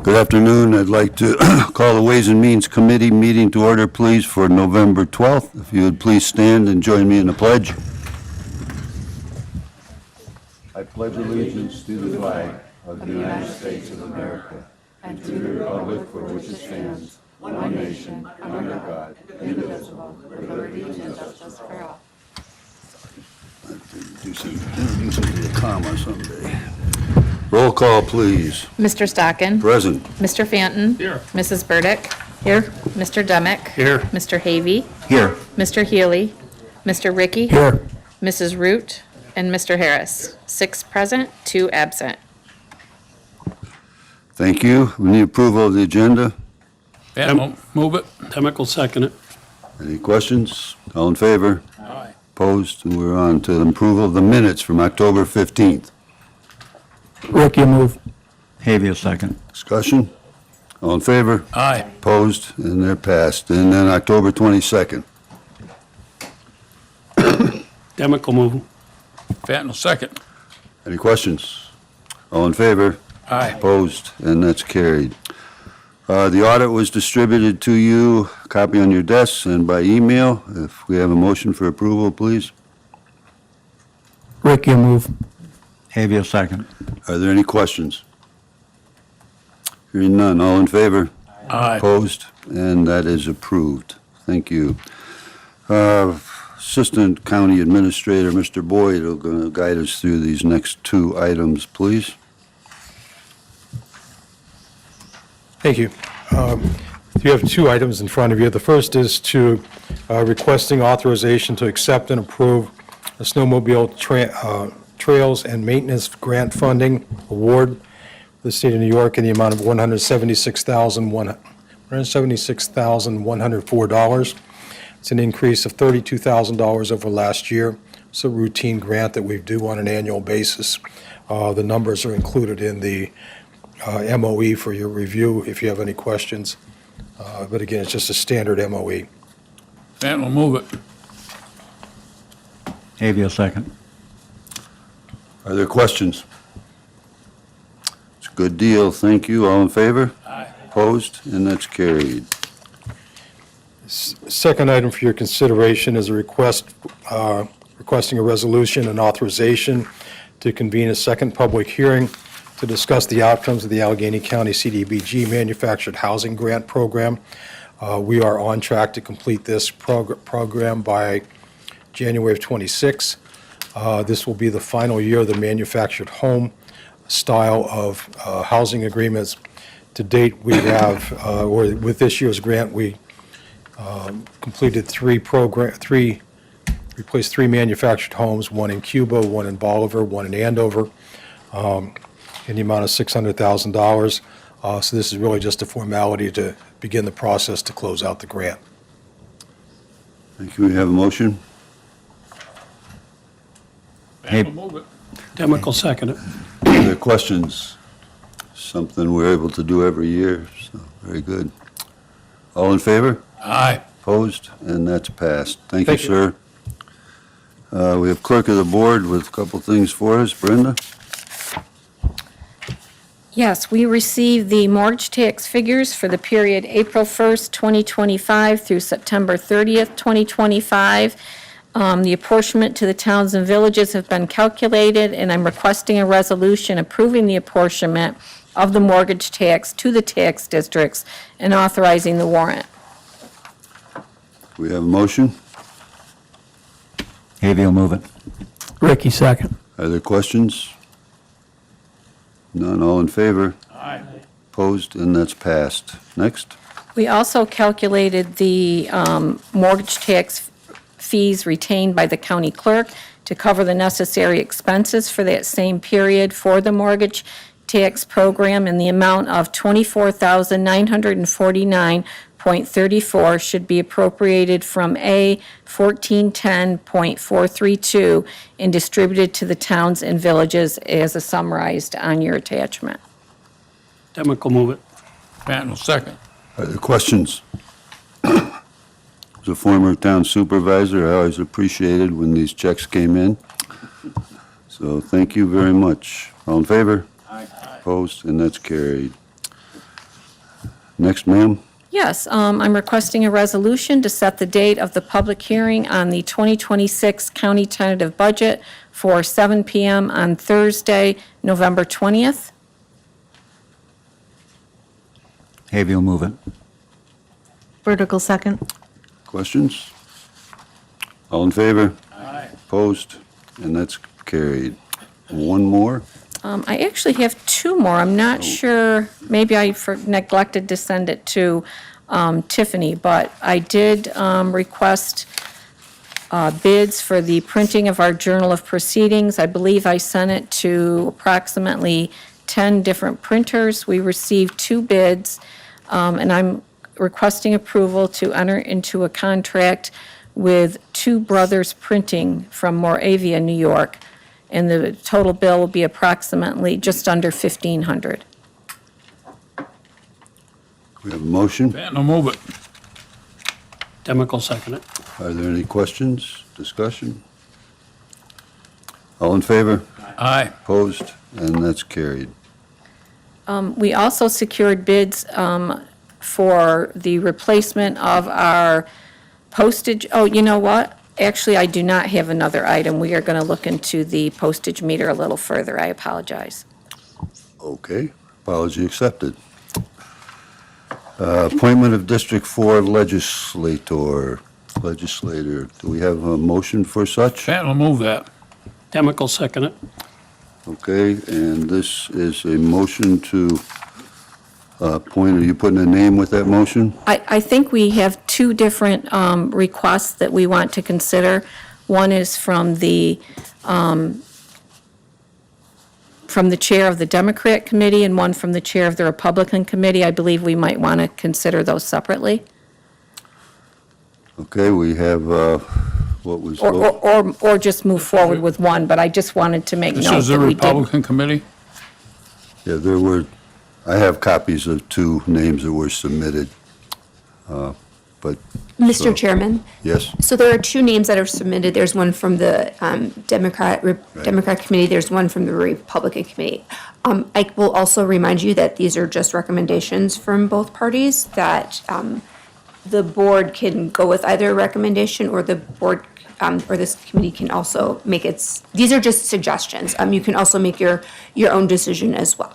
Good afternoon. I'd like to call the Ways and Means Committee meeting to order, please, for November 12th. If you would please stand and join me in the pledge. I pledge allegiance to the flag of the United States of America and to the republic for which it stands, one nation, under God, indivisible, with liberty and justice for all. Introduce it to the comma someday. Roll call, please. Mr. Stockin. Present. Mr. Fanton. Here. Mrs. Burdick. Here. Mr. Demick. Here. Mr. Havey. Here. Mr. Healy. Mr. Ricky. Here. Mrs. Root. And Mr. Harris. 6 present, 2 absent. Thank you. We need approval of the agenda. Van, move it. Demick will second it. Any questions? All in favor? Aye. Opposed? And we're on to the approval of the minutes from October 15th. Ricky, move. Havey, second. Discussion? All in favor? Aye. Opposed? And they're passed. And then October 22nd. Demick will move. Van will second. Any questions? All in favor? Aye. Opposed? And that's carried. The audit was distributed to you, copy on your desks and by email. If we have a motion for approval, please. Ricky, move. Havey, second. Are there any questions? Hearing none. All in favor? Aye. Opposed? And that is approved. Thank you. Assistant County Administrator, Mr. Boyd, will going to guide us through these next 2 items, please. Thank you. You have 2 items in front of you. The first is to requesting authorization to accept and approve a snowmobile trails and maintenance grant funding award for the state of New York in the amount of $176,104. It's an increase of $32,000 over last year. It's a routine grant that we do on an annual basis. The numbers are included in the MOE for your review if you have any questions. But again, it's just a standard MOE. Van will move it. Havey, second. Are there questions? It's a good deal. Thank you. All in favor? Aye. Opposed? And that's carried. Second item for your consideration is a request, requesting a resolution and authorization to convene a second public hearing to discuss the outcomes of the Allegheny County CDBG Manufactured Housing Grant Program. We are on track to complete this program by January of '26. This will be the final year of the manufactured home style of housing agreements. To date, we have, or with this year's grant, we completed replaced 3 manufactured homes, 1 in Cuba, 1 in Bolivar, 1 in Andover, in the amount of $600,000. So this is really just a formality to begin the process to close out the grant. Thank you. We have a motion. Van will move it. Demick will second it. Are there questions? Something we're able to do every year, so very good. All in favor? Aye. Opposed? And that's passed. Thank you, Thank you. sir. We have clerk of the board with a couple things for us. Brenda? Yes, we received the mortgage tax figures for the period April 1st, 2025 through September 30th, 2025. The apportionment to the towns and villages have been calculated, and I'm requesting a resolution approving the apportionment of the mortgage tax to the tax districts and authorizing the warrant. We have a motion. Havey will move it. Ricky, second. Are there questions? None. All in favor? Aye. Opposed? And that's passed. Next. We also calculated the mortgage tax fees retained by the county clerk to cover the necessary expenses for that same period for the mortgage tax program in the amount of $24,949.34 should be appropriated from A 1410.432 and distributed to the towns and villages as summarized on your attachment. Demick will move it. Van will second. Are there questions? As a former town supervisor, I always appreciated when these checks came in. So thank you very much. All in favor? Aye. Opposed? And that's carried. Next, ma'am. Yes, I'm requesting a resolution to set the date of the public hearing on the 2026 county tentative budget for 7 PM on Thursday, November 20th. Havia will move it. Vertical second. Questions? All in favor? Aye. Opposed? And that's carried. One more? I actually have two more. I'm not sure, maybe I neglected to send it to Tiffany, but I did request bids for the printing of our Journal of Proceedings. I believe I sent it to approximately 10 different printers. We received 2 bids, and I'm requesting approval to enter into a contract with Two Brothers Printing from Moravia, New York, and the total bill will be approximately just under $1,500. We have a motion. Fenton will move it. Demick will second it. Are there any questions, discussion? All in favor? Aye. Opposed? And that's carried. We also secured bids for the replacement of our postage. Oh, you know what? Actually, I do not have another item. We are going to look into the postage meter a little further. I apologize. Okay, apology accepted. Appointment of District 4 legislator. Do we have a motion for such? Fenton will move that. Demick will second it. Okay, and this is a motion to appoint, are you putting a name with that motion? I think we have 2 different requests that we want to consider. One is from the chair of the Democrat Committee and one from the chair of the Republican Committee. I believe we might want to consider those separately. Okay, we have, what was, Or just move forward with one, but I just wanted to make This note is the that we did. Republican committee? yeah, there were, I have copies of 2 names that were submitted, but, Mr. So- Chairman, yes? so there are 2 names that are submitted. There's one from the Democrat Committee, there's one from the Republican Committee. I will also remind you that these are just recommendations from both parties, that the board can go with either recommendation, or the board, or this committee can also make these are just suggestions. You can also make your own decision as well.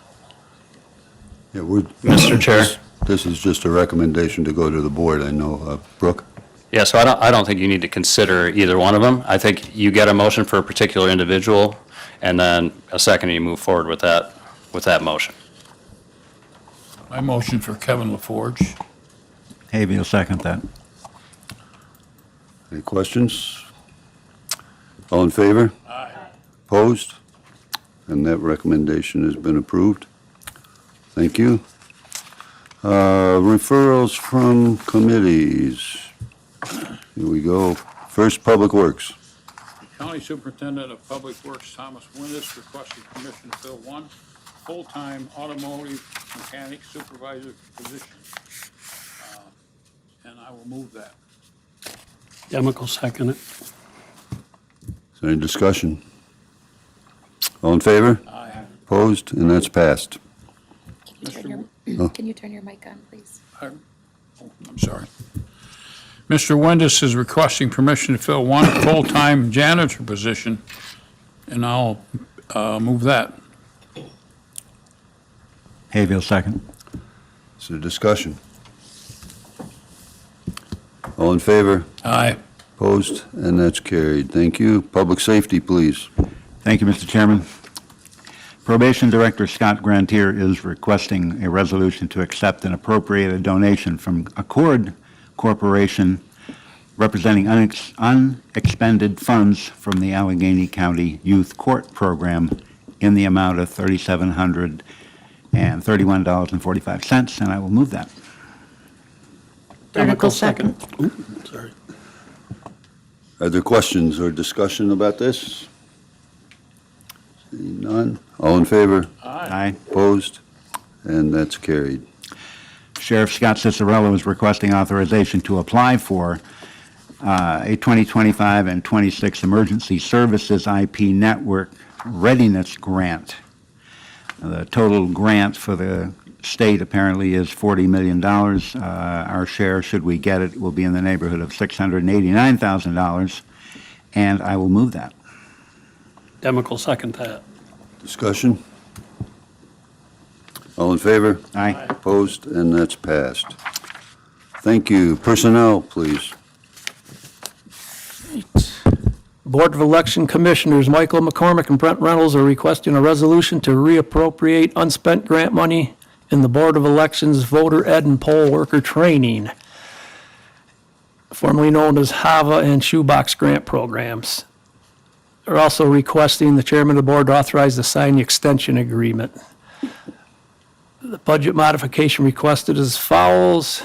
Yeah, we're. Mr. Chair. This is just a recommendation to go to the board, I know. Brooke? Yeah, so I don't think you need to consider either one of them. I think you get a motion for a particular individual, and then a second, you move forward with that motion. I motion for Kevin LaForge. Havia will second that. Any questions? All in favor? Aye. Opposed? And that recommendation has been approved. Thank you. Referrals from committees. Here we go. First, Public Works. County Superintendent of Public Works Thomas Windes requested permission to fill 1 full-time automotive mechanic supervisor position. And I will move that. Demick will second it. Is there any discussion? All in favor? Aye. Opposed? And that's passed. Can you turn your mic on, please? I'm sorry. Mr. Windes is requesting permission to fill 1 full-time janitor position, and I'll move that. Havia will second. Is there discussion? All in favor? Aye. Opposed? And that's carried. Thank you. Public Safety, please. Thank you, Mr. Chairman. Probation Director Scott Grantier is requesting a resolution to accept and appropriate a donation from Accord Corporation representing unexpended funds from the Allegheny County Youth Court Program in the amount of $3,731.45, and I will move that. Vertical second. Sorry. Are there questions or discussion about this? Seeing none. All in favor? Aye. Opposed? And that's carried. Sheriff Scott Cicerello is requesting authorization to apply for a 2025 and 26 Emergency Services IP Network Readiness Grant. The total grant for the state apparently is $40 million. Our share, should we get it, will be in the neighborhood of $689,000, and I will move that. Demick will second that. Discussion? All in favor? Aye. Opposed? And that's passed. Thank you. Personnel, please. Board of Election Commissioners Michael McCormick and Brent Reynolds are requesting a resolution to reappropriate unspent grant money in the Board of Elections Voter Ed and Poll Worker Training, formerly known as HAVA and Shoebox Grant Programs. They're also requesting the chairman of the board to authorize to sign the extension agreement. The budget modification requested is as follows: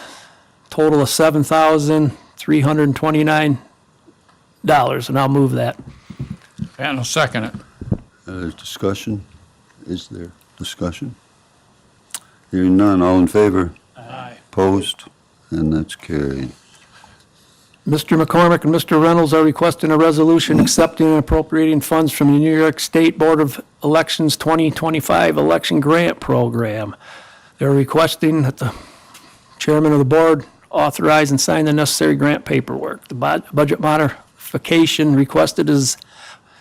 total of $7,329, and I'll move that. And I'll second it. Discussion? Is there discussion? Hearing none. All in favor? Aye. Opposed? And that's carried. Mr. McCormick and Mr. Reynolds are requesting a resolution accepting and appropriating funds from the New York State Board of Elections 2025 Election Grant Program. They're requesting that the chairman of the board authorize and sign the necessary grant paperwork. The budget modification requested is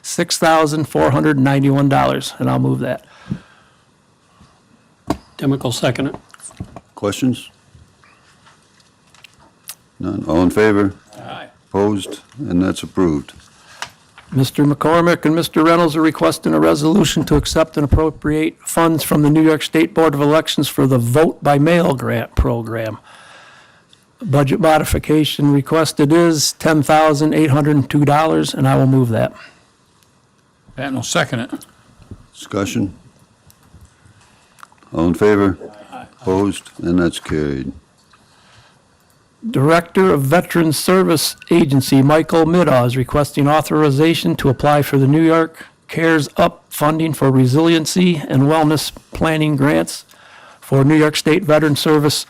$6,491, and I'll move that. Demick will second it. Questions? None. All in favor? Aye. Opposed? And that's approved. Mr. McCormick and Mr. Reynolds are requesting a resolution to accept and appropriate funds from the New York State Board of Elections for the Vote by Mail Grant Program. Budget modification requested is $10,802, and I will move that. And I'll second it. Discussion? All in favor? Opposed? And that's carried. Director of Veterans Service Agency, Michael Middaugh, is requesting authorization to apply for the New York CARES Up funding for resiliency and wellness planning grants for New York State Veteran Service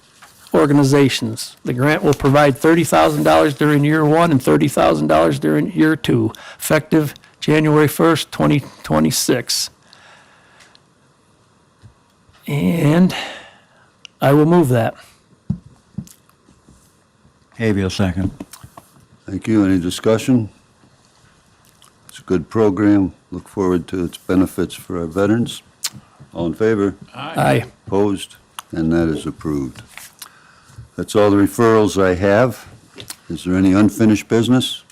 organizations. The grant will provide $30,000 during year one and $30,000 during year two, effective January 1st, 2026. And I will move that. Avia, second. Thank you. Any discussion? It's a good program. Look forward to its benefits for our veterans. All in favor? Aye. Opposed? And that is approved. That's all the referrals I have. Is there any unfinished business?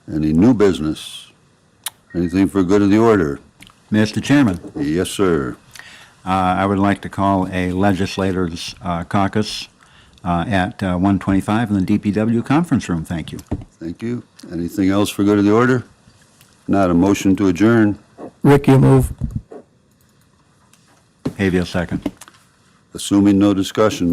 Any new business? Anything for good of the order? Mr. Chairman, Yes, sir. I would like to call a legislators caucus at 1:25 in the DPW conference room. Thank you. Thank you. Anything else for good of the order? Not a motion to adjourn. Rick, you move. Avia, second. Assuming no discussion,